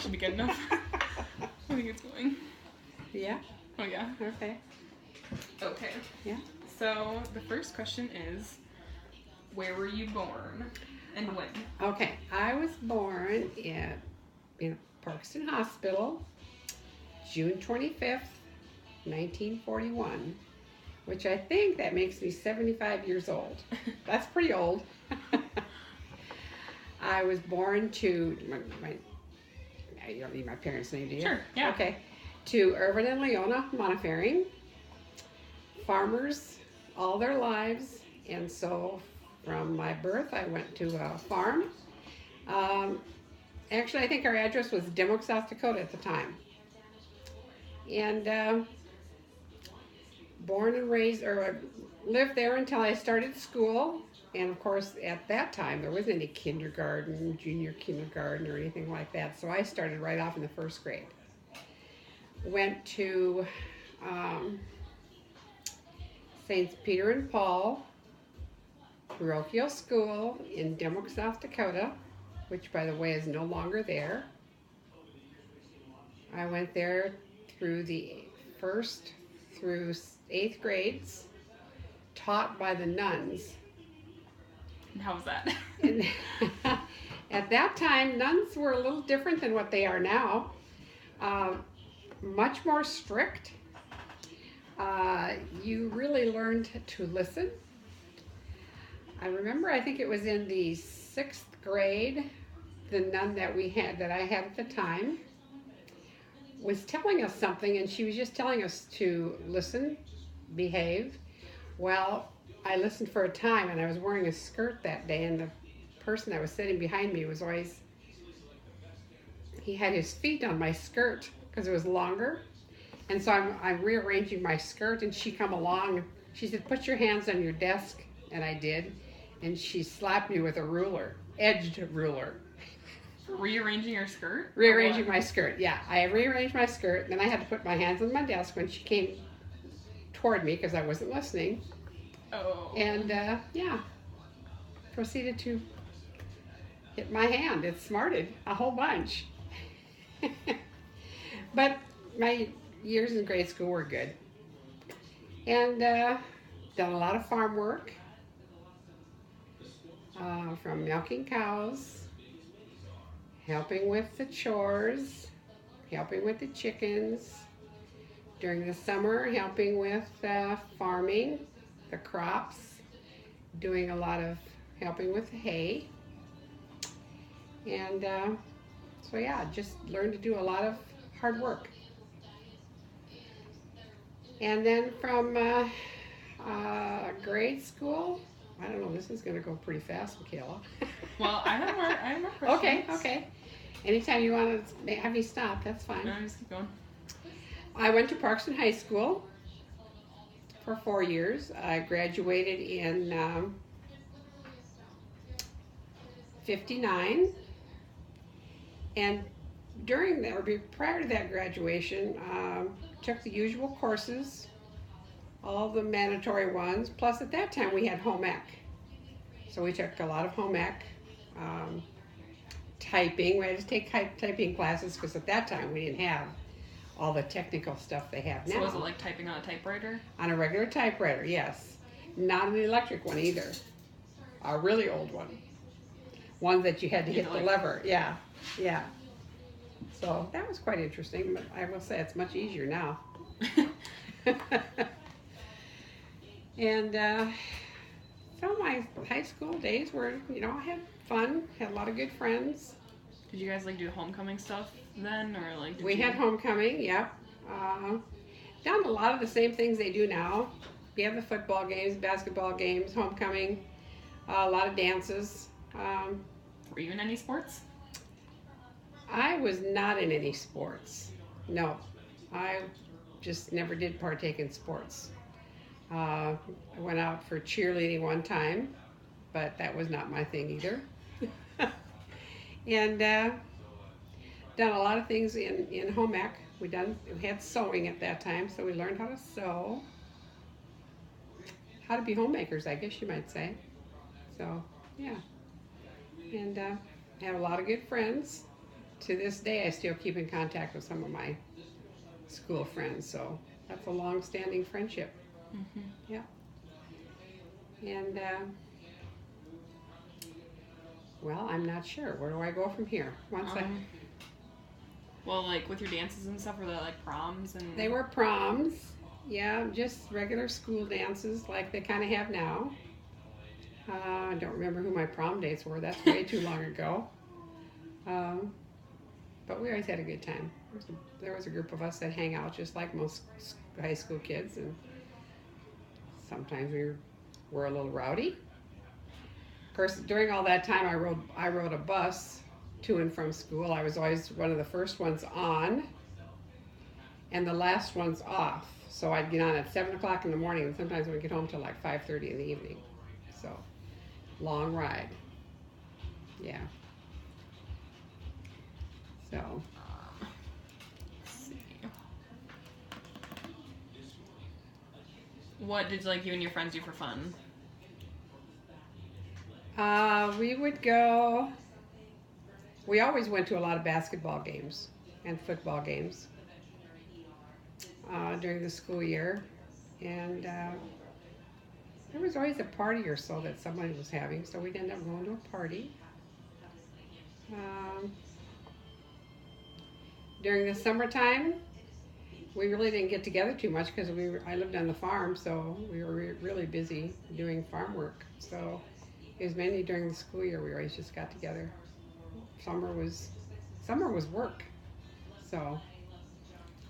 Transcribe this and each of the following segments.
should be good enough. I think it's going. Yeah? Oh, yeah. Okay. Okay. Yeah. So, the first question is, where were you born and when? Okay. I was born in Parkston Hospital, June 25th, 1941, which I think that makes me 75 years old. That's pretty old. I was born to, you don't need my parents' name, do you? Sure, yeah. Okay. To Irvin and Leona Montefering, farmers all their lives, and so from my birth I went to a farm. Actually, I think our address was Dimmock, South Dakota at the time. And born and raised, or lived there until I started school. And of course, at that time, there wasn't any kindergarten, junior kindergarten, or anything like that. So I started right off in the first grade. Went to St. Peter and Paul parochial school in Dimmock, South Dakota, which, by the way, is no longer there. I went there through the 1st through 8th grades, taught by the nuns. And how was that? And at that time, nuns were a little different than what they are now. Much more strict. You really learned to listen. I remember, I think it was in the 6th grade, the nun that I had at the time was telling us something, and she was just telling us to listen, behave. Well, I listened for a time, and I was wearing a skirt that day, and the person that was sitting behind me was always, he had his feet on my skirt because it was longer. And so I'm rearranging my skirt, and she come along. She said, "Put your hands on your desk," and I did. And she slapped me with a ruler, edged ruler. Rearranging your skirt? Rearranging my skirt, yeah. I rearranged my skirt, and then I had to put my hands on my desk when she came toward me because I wasn't listening. Oh. And yeah, proceeded to hit my hand. It smarted a whole bunch. But my years in grade school were good. And done a lot of farm work, from milking cows, helping with the chores, helping with the chickens. During the summer, helping with farming, the crops, doing a lot of helping with the hay. And so yeah, just learned to do a lot of hard work. And then from grade school, I don't know, this is going to go pretty fast, Michaela. Well, I have more questions. Okay. Anytime you want to have me stop, that's fine. No, just keep going. I went to Parkston High School for 4 years. I graduated in 59. And during that, or prior to that graduation, took the usual courses, all the mandatory ones, plus at that time we had home ec. So we took a lot of home ec, typing. We had to take typing classes because at that time we didn't have all the technical stuff they have now. So was it like typing on a typewriter? On a regular typewriter, yes. Not an electric one either. A really old one. One that you had to hit the lever. Yeah. So that was quite interesting, but I will say it's much easier now. And so my high school days were, I had fun, had a lot of good friends. Did you guys do homecoming stuff then, or we had homecoming, yep. Done a lot of the same things they do now. We have the football games, basketball games, homecoming, a lot of dances. Were you in any sports? I was not in any sports. No, I just never did partake in sports. I went out for cheerleading one time, but that was not my thing either. And done a lot of things in home ec. We had sewing at that time, so we learned how to sew. How to be homemakers, I guess you might say. So, yeah. And had a lot of good friends. to this day, I still keep in contact with some of my school friends. So that's a long-standing friendship. Mm-hmm. Yeah. And well, I'm not sure. Where do I go from here? Well, like with your dances and stuff, were they like proms and? They were proms. Yeah, just regular school dances like they kind of have now. I don't remember who my prom dates were. That's way too long ago. But we always had a good time. There was a group of us that hang out just like most high school kids, and sometimes we were a little rowdy. Of course, during all that time, I rode a bus to and from school. I was always one of the first ones on, and the last ones off. So I'd get on at 7 o'clock in the morning, and sometimes we'd get home till like 5:30 in the evening. So long ride. Yeah. So. Let's see. What did like you and your friends do for fun? We would go. We always went to a lot of basketball games and football games during the school year, and there was always a party or so that somebody was having, so we'd end up going to a party. During the summertime, we really didn't get together too much because I lived on the farm, so we were really busy doing farm work. So it was mainly during the school year we always just got together. Summer was work. So.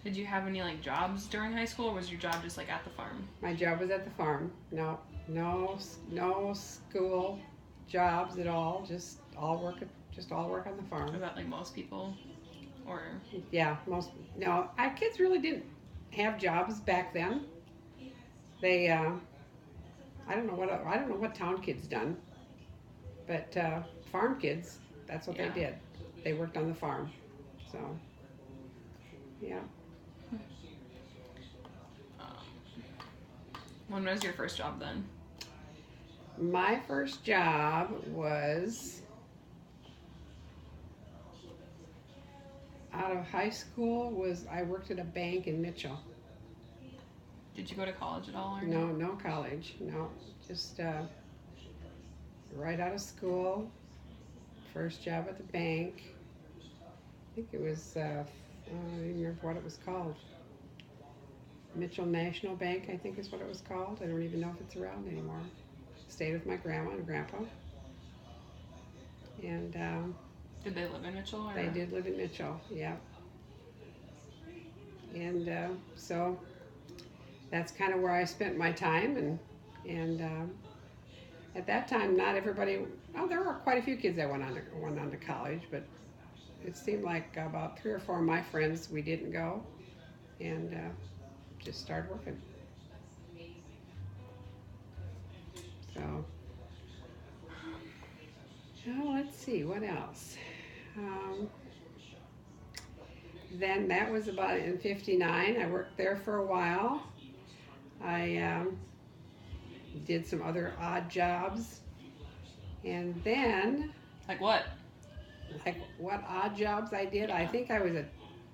Did you have any like jobs during high school, or was your job just like at the farm? My job was at the farm. No school jobs at all. Just all work on the farm. Was that like most people, or? Yeah, our kids really didn't have jobs back then. They, I don't know what town kids done, but farm kids, that's what they did. They worked on the farm. So, yeah. When was your first job then? My first job was out of high school. I worked at a bank in Mitchell. Did you go to college at all? Or No college. No, just right out of school. First job at the bank. I think it was, I don't even remember what it was called. Mitchell National Bank, I think is what it was called. I don't even know if it's around anymore. Stayed with my grandma and grandpa. And did they live in Mitchell? Or? They did live in Mitchell, yeah. And so that's kind of where I spent my time. And at that time, not everybody. Oh, there were quite a few kids that went on to college, but it seemed like about 3 or 4 of my friends we didn't go, and just started working. So, let's see, what else? Then that was about in '59. I worked there for a while. I did some other odd jobs. And then... Like what? Like what odd jobs I did? I think I was a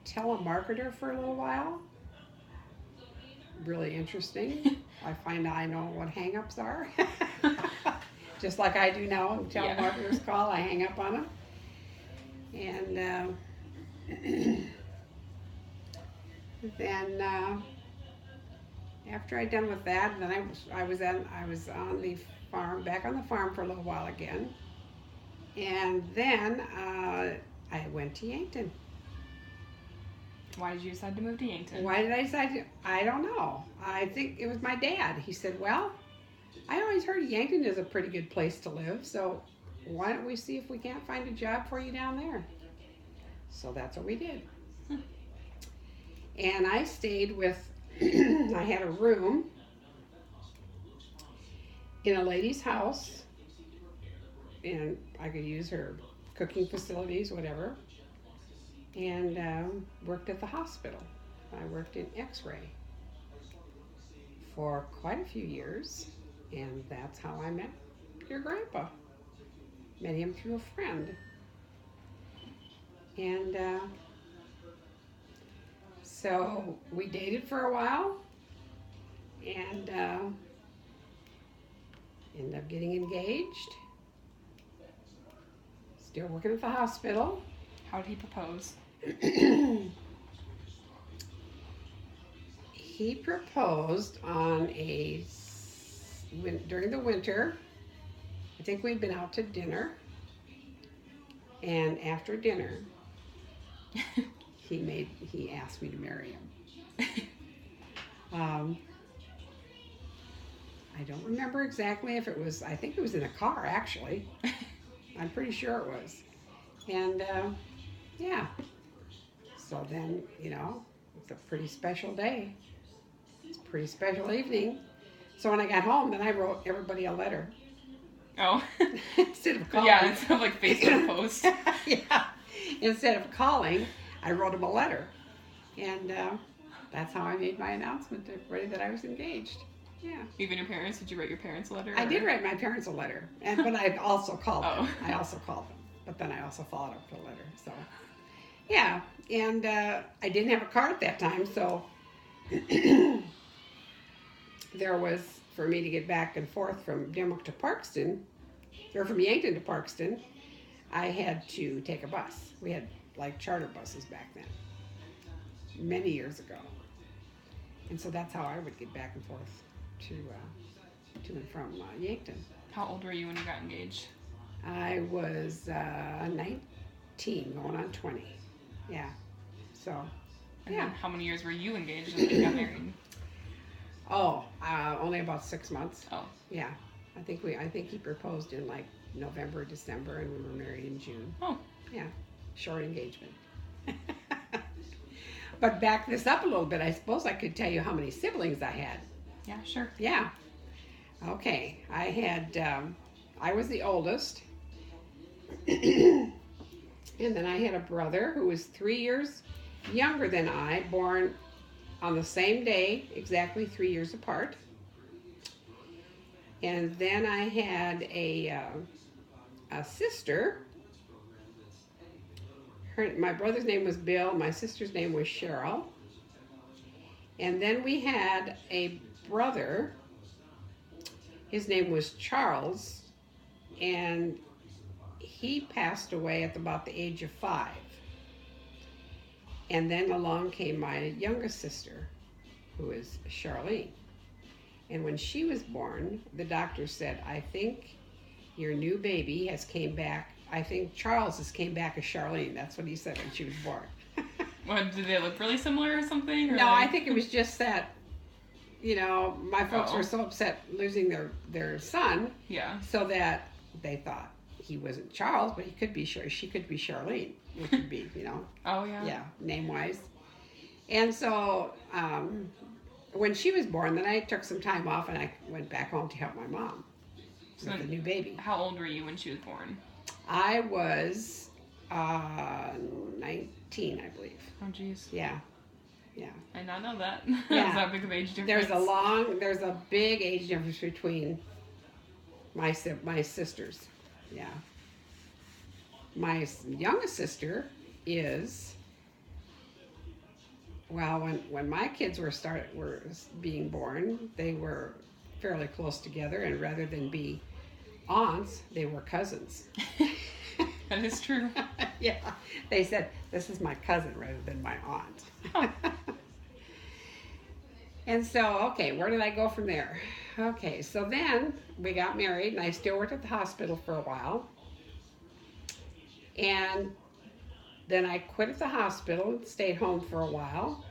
telemarketer for a little while. Really interesting. I find I know what hang-ups are. Just like I do now. When telemarketers call, I hang up on them. And then after I'd done with that, then I was on the farm, back on the farm for a little while again. And then I went to Yankton. Why did you decide to move to Yankton? Why did I decide to? I don't know. I think it was my dad. He said, well, I always heard Yankton is a pretty good place to live, so why don't we see if we can't find a job for you down there? So that's what we did. And I stayed with, I had a room in a lady's house, and I could use her cooking facilities, whatever, and worked at the hospital. I worked in X-ray for quite a few years, and that's how I met your grandpa. Met him through a friend. And so we dated for a while and ended up getting engaged. Still working at the hospital. How did he propose? He proposed on during the winter. I think we'd been out to dinner, and after dinner, he asked me to marry him. I don't remember exactly if it was. I think it was in a car, actually. I'm pretty sure it was. And yeah. So then, it's a pretty special day. It's a pretty special evening. So when I got home, then I wrote everybody a letter. Oh. Instead of calling. Yeah, instead of like Facebook post. Yeah. Instead of calling, I wrote them a letter. And that's how I made my announcement to everybody that I was engaged. Yeah. Even your parents? Did you write your parents a letter? I did write my parents a letter, but I also called them. Oh. I also called them, but then I also followed up with a letter. So, yeah, and I didn't have a car at that time, so there was, for me to get back and forth from Dimmock to Parkston, or from Yankton to Parkston, I had to take a bus. We had like charter buses back then, many years ago, and so that's how I would get back and forth to and from Yankton. How old were you when you got engaged? I was 19, going on 20. Yeah. So, And yeah. then how many years were you engaged when you got married? Oh, only about 6 months. Oh. Yeah. I think he proposed in like November, December, and we were married in June. Oh. Yeah. Short engagement. But back this up a little bit, I suppose I could tell you how many siblings I had. Yeah, sure. Yeah. Okay. I was the oldest. And then I had a brother who was 3 years younger than I, born on the same day, exactly 3 years apart. And then I had a sister. My brother's name was Bill. My sister's name was Cheryl. And then we had a brother. His name was Charles. And he passed away at about the age of 5. And then along came my youngest sister, who is Charlene. And when she was born, the doctor said, I think your new baby has came back. I think Charles has came back as Charlene. That's what he said when she was born. What, did they look really similar or something? Or No, I think it was just that, my folks Oh. were so upset losing their son. Yeah. So that they thought he wasn't Charles, but he could be she could be Charlene, which would be, Oh, yeah. yeah, name-wise. And so when she was born, then I took some time off and I went back home to help my mom with the new baby. How old were you when she was born? I was 19, I believe. Oh, jeez. Yeah. I did not know that. Yeah. There's that big of age difference. There's a big age difference between my sisters. Yeah. My youngest sister is, well, when my kids were being born, they were fairly close together, and rather than be aunts, they were cousins. That is true. Yeah. They said, this is my cousin rather than my aunt. Huh. And so, okay, where did I go from there? Okay, so then we got married, and I still worked at the hospital for a while. And then I quit at the hospital and stayed home for a while.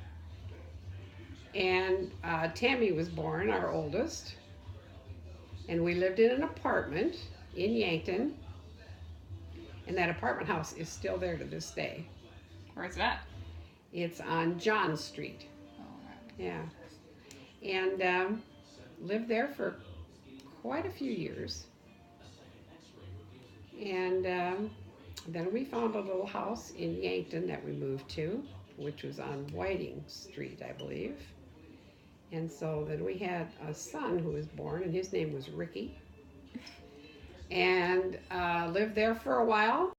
And Tammy was born, our oldest. And we lived in an apartment in Yankton. And that apartment house is still there to this day. Where's that? It's on John Street. Oh, right. Yeah. And lived there for quite a few years. And then we found a little house in Yankton that we moved to, which was on Whiting Street, I believe. And so then we had a son who was born, and his name was Ricky. And lived there for a while.